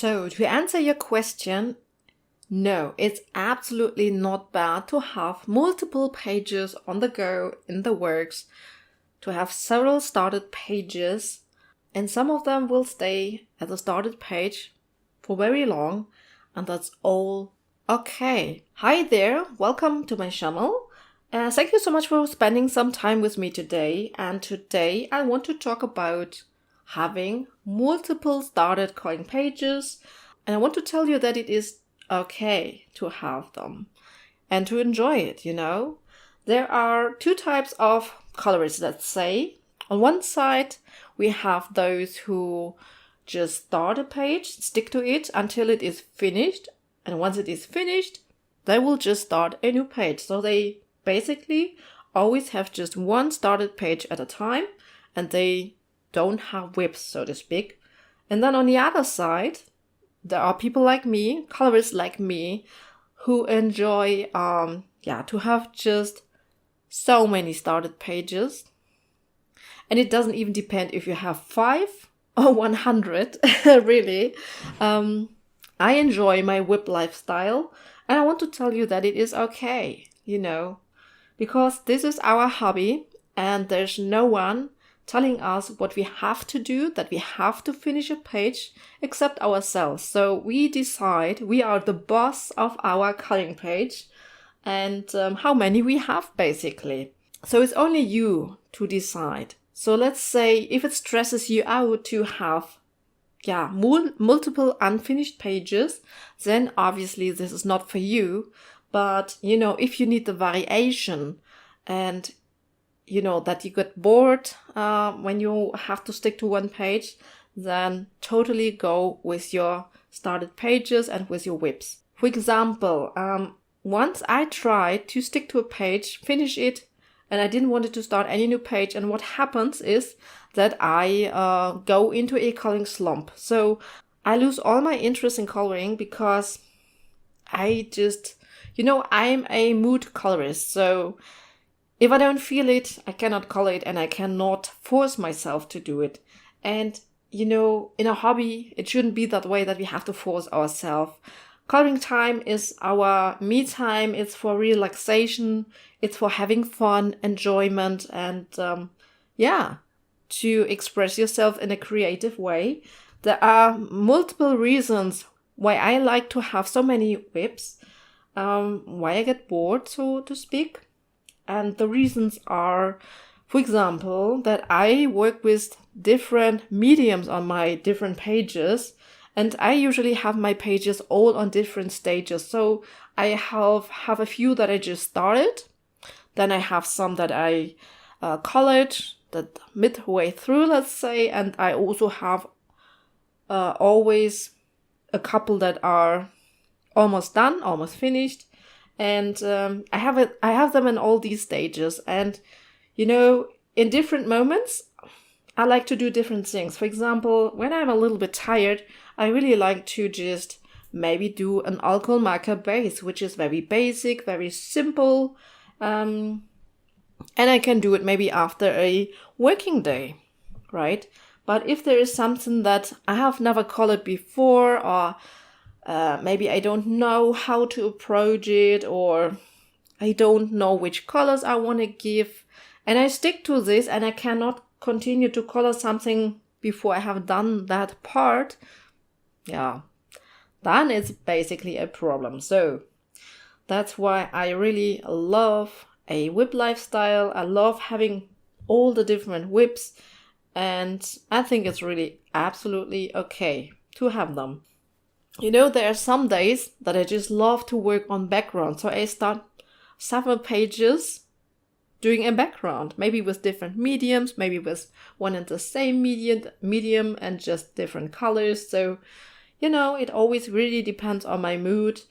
So to answer your question, no, it's absolutely not bad to have multiple pages on the go in the works, to have several started pages, and some of them will stay at the started page for very long, and that's all okay. Hi there, welcome to my channel. Thank you so much for spending some time with me today, and today I want to talk about having multiple started coloring pages, and I want to tell you that it is okay to have them and to enjoy it, There are two types of colorists, let's say. On one side, we have those who just start a page, stick to it until it is finished, and once it is finished, they will just start a new page. So they basically always have just one started page at a time, and they don't have WIPs, so to speak. And then on the other side, there are people like me, colorists like me, who enjoy to have just so many started pages. And it doesn't even depend if you have 5 or 100, really. I enjoy my WIP lifestyle, and I want to tell you that it is okay, because this is our hobby, and there's no one telling us what we have to do, that we have to finish a page, except ourselves. So we decide, we are the boss of our coloring page, and how many we have, basically. So it's only you to decide. So let's say if it stresses you out to have multiple unfinished pages, then obviously this is not for you. But, if you need the variation and that you get bored when you have to stick to one page, then totally go with your started pages and with your WIPs. For example, once I tried to stick to a page, finish it, and I didn't want to start any new page. And what happens is that I go into a coloring slump. So I lose all my interest in coloring because I just, I'm a mood colorist. So if I don't feel it, I cannot color it, and I cannot force myself to do it. And, in a hobby, it shouldn't be that way that we have to force ourselves. Coloring time is our me time. It's for relaxation. It's for having fun, enjoyment, and, to express yourself in a creative way. There are multiple reasons why I like to have so many WIPs, why I get bored, so to speak. And the reasons are, for example, that I work with different mediums on my different pages, and I usually have my pages all on different stages. So I have a few that I just started, then I have some that I colored that midway through, let's say, and I also have always a couple that are almost done, almost finished. And I have them in all these stages. And, in different moments, I like to do different things. For example, when I'm a little bit tired, I really like to just maybe do an alcohol marker base, which is very basic, very simple. And I can do it maybe after a working day, right? But if there is something that I have never colored before, or maybe I don't know how to approach it, or I don't know which colors I want to give, and I stick to this, and I cannot continue to color something before I have done that part, then it's basically a problem. So that's why I really love a WIP lifestyle. I love having all the different WIPs, and I think it's really absolutely okay to have them. There are some days that I just love to work on background. So I start several pages doing a background, maybe with different mediums, maybe with one and the same medium and just different colors. So, it always really depends on my mood,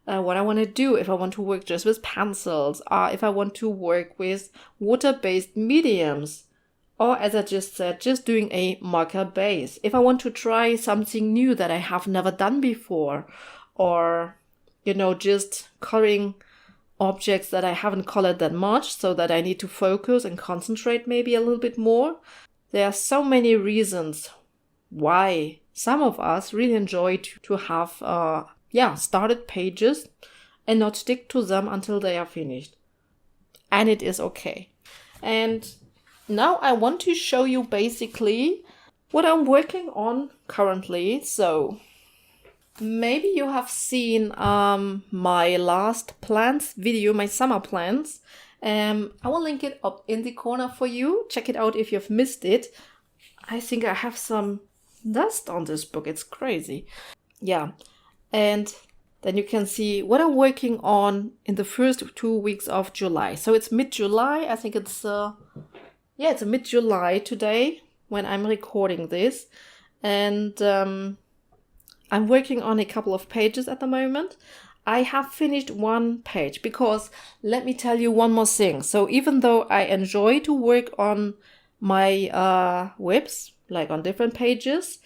what I want to do. If I want to work just with pencils, or if I want to work with water-based mediums, or as I just said, just doing a marker base. If I want to try something new that I have never done before, or, just coloring objects that I haven't colored that much, so that I need to focus and concentrate maybe a little bit more. There are so many reasons why some of us really enjoy to have started pages and not stick to them until they are finished. And it is okay. And now I want to show you basically what I'm working on currently. So maybe you have seen my last plans video, my summer plans. I will link it up in the corner for you. Check it out if you've missed it. I think I have some dust on this book. It's crazy. Yeah. And then you can see what I'm working on in the first 2 weeks of July. So it's mid-July. I think it's mid-July today when I'm recording this. And I'm working on a couple of pages at the moment. I have finished one page because let me tell you one more thing. So even though I enjoy to work on my WIPs, like on different pages,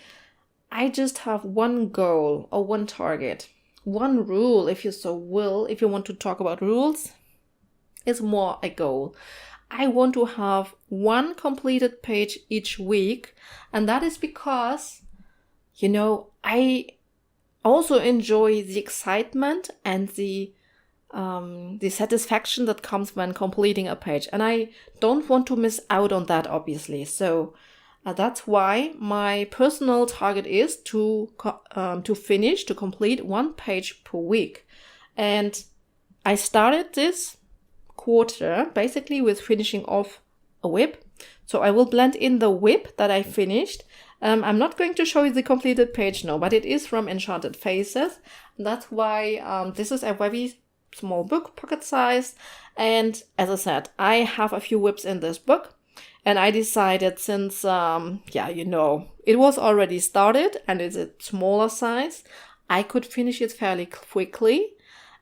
I just have one goal or one target. One rule, if you so will, if you want to talk about rules, is more a goal. I want to have one completed page each week. And that is because, I also enjoy the excitement and the satisfaction that comes when completing a page. And I don't want to miss out on that, obviously. So that's why my personal target is to complete one page per week. And I started this quarter basically with finishing off a WIP. So I will blend in the WIP that I finished. I'm not going to show you the completed page now, but it is from Enchanted Faces. That's why this is a very small book, pocket size. And as I said, I have a few WIPs in this book. And I decided since, it was already started and it's a smaller size, I could finish it fairly quickly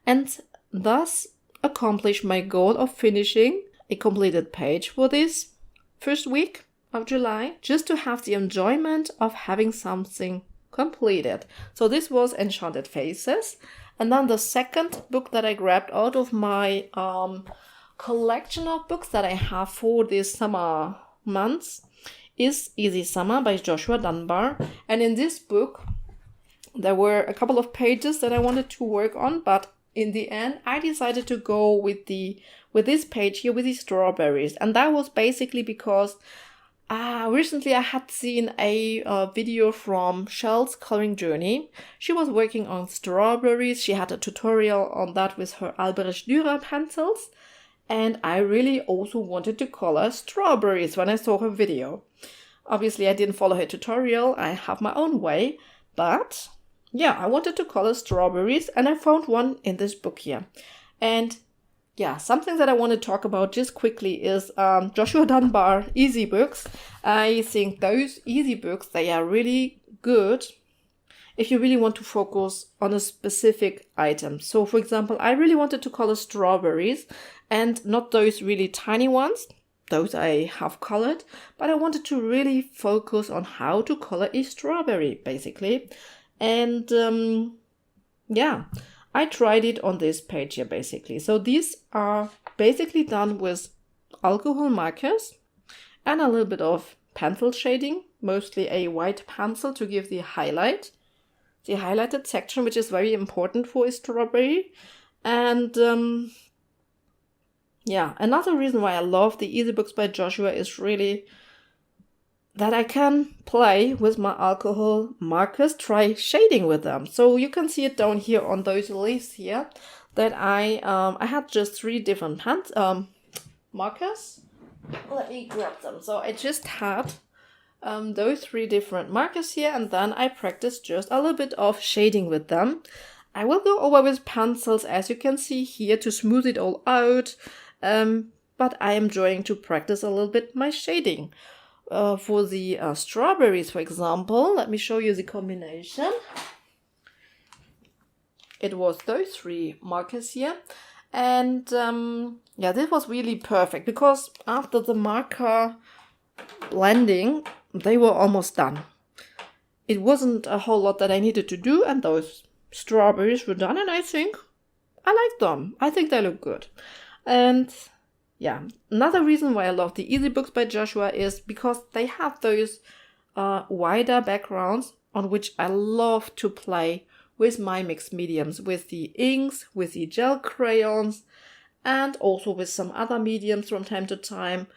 and thus accomplish my goal of finishing a completed page for this first week of July, just to have the enjoyment of having something completed. So this was Enchanted Faces. And then the second book that I grabbed out of my collection of books that I have for this summer months is Easy Summer by Joshua Dunbar. And in this book, there were a couple of pages that I wanted to work on, but in the end, I decided to go with this page here with the strawberries. And that was basically because recently I had seen a video from Shell's coloring journey. She was working on strawberries. She had a tutorial on that with her Albrecht Dürer pencils. And I really also wanted to color strawberries when I saw her video. Obviously, I didn't follow her tutorial. I have my own way. But yeah, I wanted to color strawberries and I found one in this book here. And yeah, something that I want to talk about just quickly is Joshua Dunbar easy books. I think those easy books, they are really good if you really want to focus on a specific item. So for example, I really wanted to color strawberries and not those really tiny ones. Those I have colored, but I wanted to really focus on how to color a strawberry, basically. And I tried it on this page here, basically. So these are basically done with alcohol markers and a little bit of pencil shading, mostly a white pencil to give the highlight. The highlighted section, which is very important for a strawberry. And another reason why I love the easy books by Joshua is really that I can play with my alcohol markers, try shading with them. So you can see it down here on those leaves here that I had just 3 different markers. Let me grab them. So I just had those 3 different markers here, and then I practiced just a little bit of shading with them. I will go over with pencils, as you can see here, to smooth it all out, but I am enjoying to practice a little bit my shading. For the strawberries, for example, let me show you the combination. It was those 3 markers here. And this was really perfect because after the marker blending, they were almost done. It wasn't a whole lot that I needed to do, and those strawberries were done, and I think I like them. I think they look good. And yeah, another reason why I love the easy books by Joshua is because they have those wider backgrounds on which I love to play with my mixed mediums, with the inks, with the gel crayons, and also with some other mediums from time to time.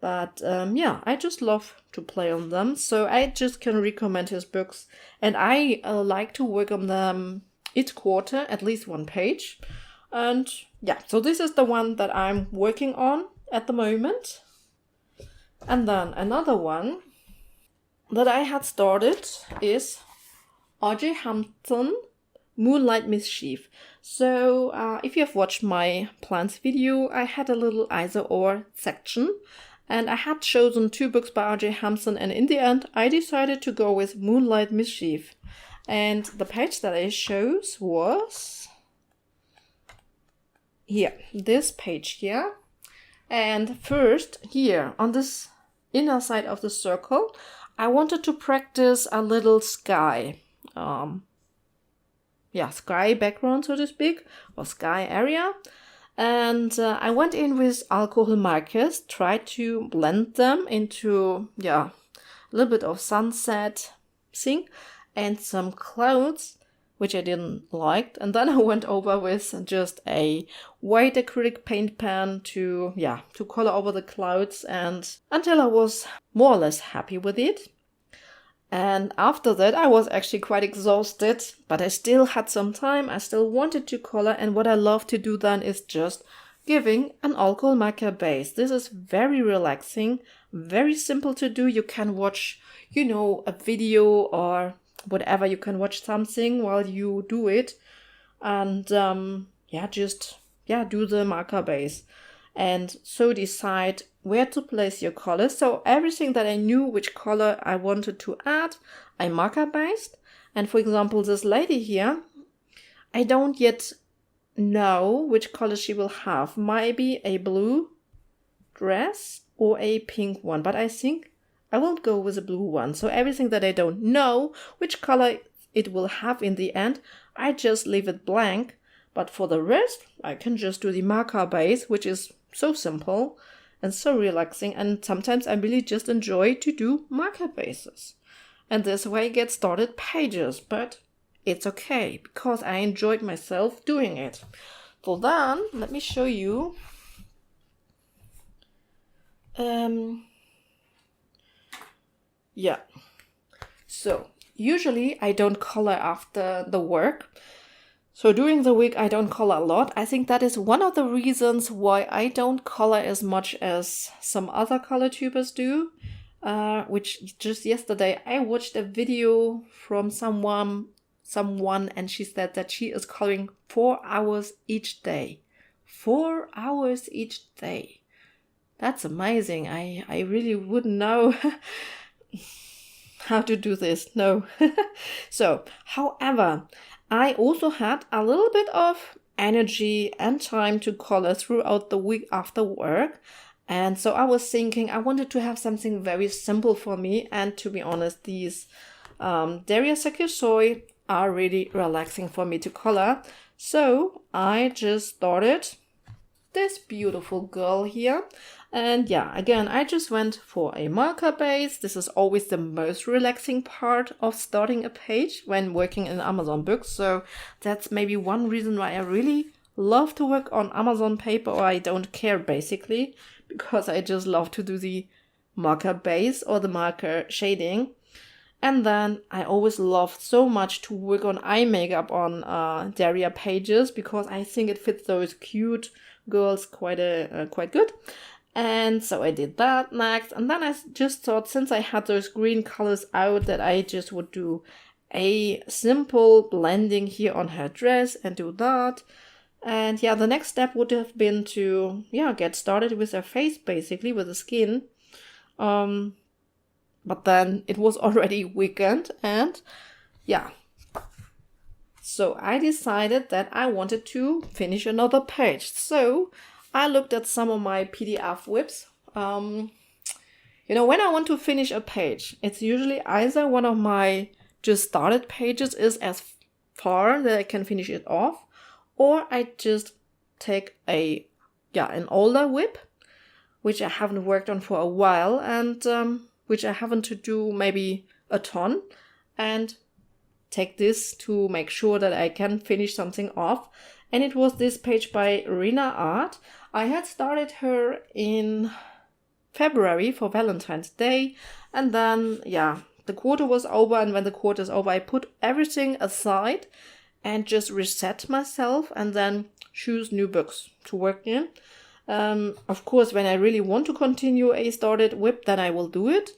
But yeah, I just love to play on them. So I just can recommend his books. And I like to work on them each quarter, at least one page. And yeah, so this is the one that I'm working on at the moment. And then another one that I had started is R.J. Hampton, Moonlight Mischief. So if you have watched my plants video, I had a little either or section. And I had chosen 2 books by R.J. Hampton, and in the end, I decided to go with Moonlight Mischief. And the page that I chose was here, this page here. And first, here, on this inner side of the circle, I wanted to practice a little sky. Sky background, so to speak, or sky area. And I went in with alcohol markers, tried to blend them into, a little bit of sunset thing and some clouds, which I didn't like. And then I went over with just a white acrylic paint pen to color over the clouds, and until I was more or less happy with it. And after that, I was actually quite exhausted, but I still had some time. I still wanted to color. And what I love to do then is just giving an alcohol marker base. This is very relaxing, very simple to do. You can watch, a video or whatever. You can watch something while you do it. And do the marker base. And so decide where to place your colors. So everything that I knew which color I wanted to add, I marker based. And for example, this lady here, I don't yet know which color she will have. Maybe a blue dress or a pink one, but I think I will go with a blue one. So everything that I don't know which color it will have in the end, I just leave it blank. But for the rest, I can just do the marker base, which is so simple and so relaxing. And sometimes I really just enjoy to do marker bases. And this way I get started pages, but it's okay because I enjoyed myself doing it. So then, let me show you. So usually I don't color after the work. So during the week, I don't color a lot. I think that is one of the reasons why I don't color as much as some other color tubers do. Which just yesterday, I watched a video from someone, and she said that she is coloring 4 hours each day. 4 hours each day. That's amazing. I really wouldn't know how to do this. No. So, however, I also had a little bit of energy and time to color throughout the week after work. And so I was thinking I wanted to have something very simple for me. And to be honest, these Daria Soy are really relaxing for me to color. So I just started this beautiful girl here. And again, I just went for a marker base. This is always the most relaxing part of starting a page when working in Amazon books. So that's maybe one reason why I really love to work on Amazon paper, or I don't care basically, because I just love to do the marker base or the marker shading. And then I always loved so much to work on eye makeup on Daria pages, because I think it fits those cute girls quite good. And so I did that next. And then I just thought, since I had those green colors out, that I just would do a simple blending here on her dress and do that. And the next step would have been to, get started with her face, basically, with the skin. But then it was already weekend, and so I decided that I wanted to finish another page. So I looked at some of my PDF WIPs. When I want to finish a page, it's usually either one of my just started pages is as far that I can finish it off, or I just take an older WIP, which I haven't worked on for a while, and which I haven't to do maybe a ton, and take this to make sure that I can finish something off. And it was this page by Rina Art. I had started her in February for Valentine's Day, and then the quarter was over, and when the quarter is over I put everything aside and just reset myself and then choose new books to work in. Of course, when I really want to continue a started WIP, then I will do it.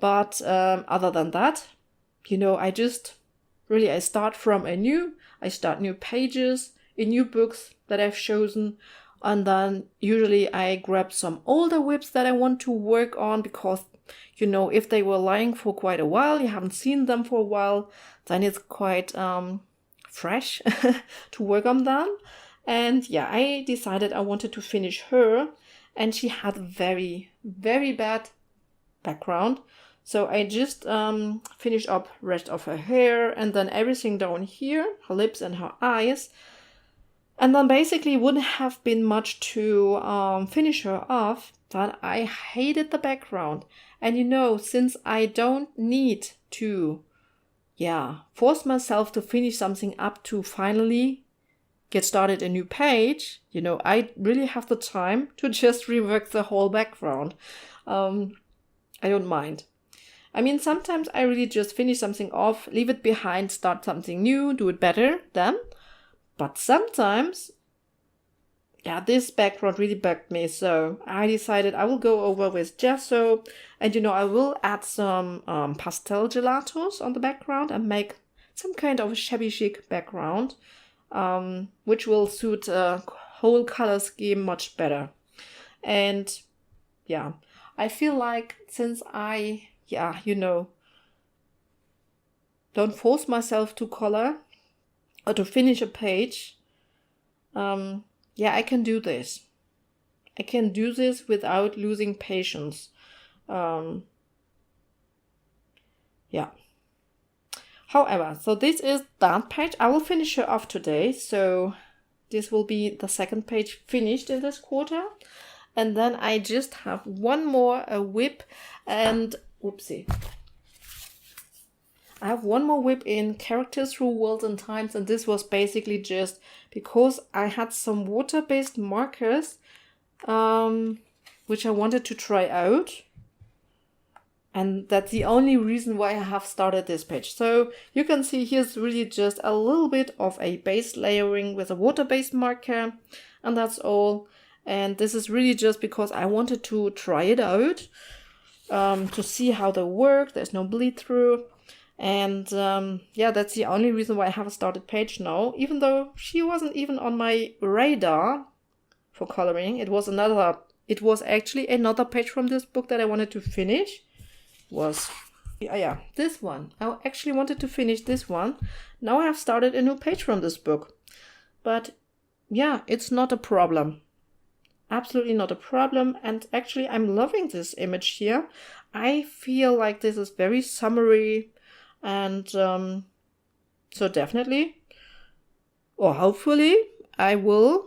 But other than that, I start from I start new pages in new books that I've chosen. And then usually I grab some older WIPs that I want to work on because, if they were lying for quite a while, you haven't seen them for a while, then it's quite fresh to work on them. And I decided I wanted to finish her, and she had very, very bad background. So I just finished up rest of her hair and then everything down here, her lips and her eyes. And then basically wouldn't have been much to finish her off, but I hated the background. And since I don't need to, force myself to finish something up to finally get started a new page, I really have the time to just rework the whole background. I don't mind. I mean, sometimes I really just finish something off, leave it behind, start something new, do it better then. But sometimes, this background really bugged me. So I decided I will go over with gesso, and I will add some pastel gelatos on the background and make some kind of a shabby chic background, which will suit a whole color scheme much better. And I feel like since I, don't force myself to color or to finish a page, I can do this. I can do this without losing patience. However, so this is that page. I will finish her off today. So this will be the second page finished in this quarter. And then I just have one more WIP and whoopsie. I have one more WIP in Characters Through Worlds and Times, and this was basically just because I had some water-based markers which I wanted to try out. And that's the only reason why I have started this page. So you can see here's really just a little bit of a base layering with a water-based marker, and that's all. And this is really just because I wanted to try it out to see how they work. There's no bleed through. And that's the only reason why I have a started page now, even though she wasn't even on my radar for coloring. It was actually another page from this book that I wanted to finish. This one. I actually wanted to finish this one. Now I have started a new page from this book. But it's not a problem. Absolutely not a problem. And actually I'm loving this image here. I feel like this is very summery. And so definitely, or hopefully, I will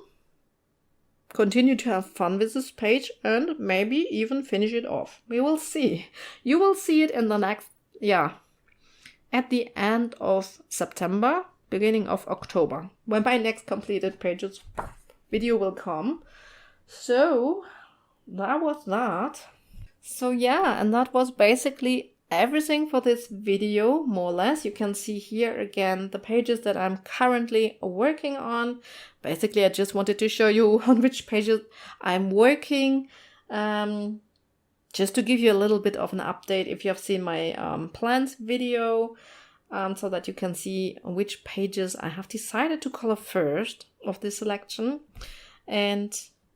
continue to have fun with this page and maybe even finish it off. We will see. You will see it in the next, at the end of September, beginning of October, when my next completed pages video will come. So that was that. So and that was basically everything for this video, more or less. You can see here again the pages that I'm currently working on. Basically, I just wanted to show you on which pages I'm working, just to give you a little bit of an update if you have seen my plans video, so that you can see which pages I have decided to color first of this selection. And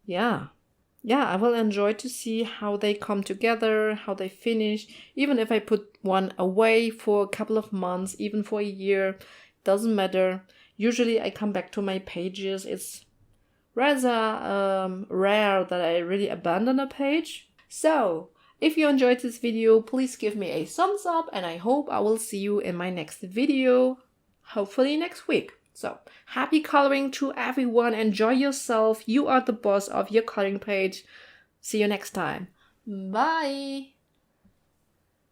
I will enjoy to see how they come together, how they finish. Even if I put one away for a couple of months, even for a year, doesn't matter. Usually I come back to my pages. It's rather rare that I really abandon a page. So, if you enjoyed this video, please give me a thumbs up, and I hope I will see you in my next video, hopefully next week. So, happy coloring to everyone. Enjoy yourself. You are the boss of your coloring page. See you next time. Bye.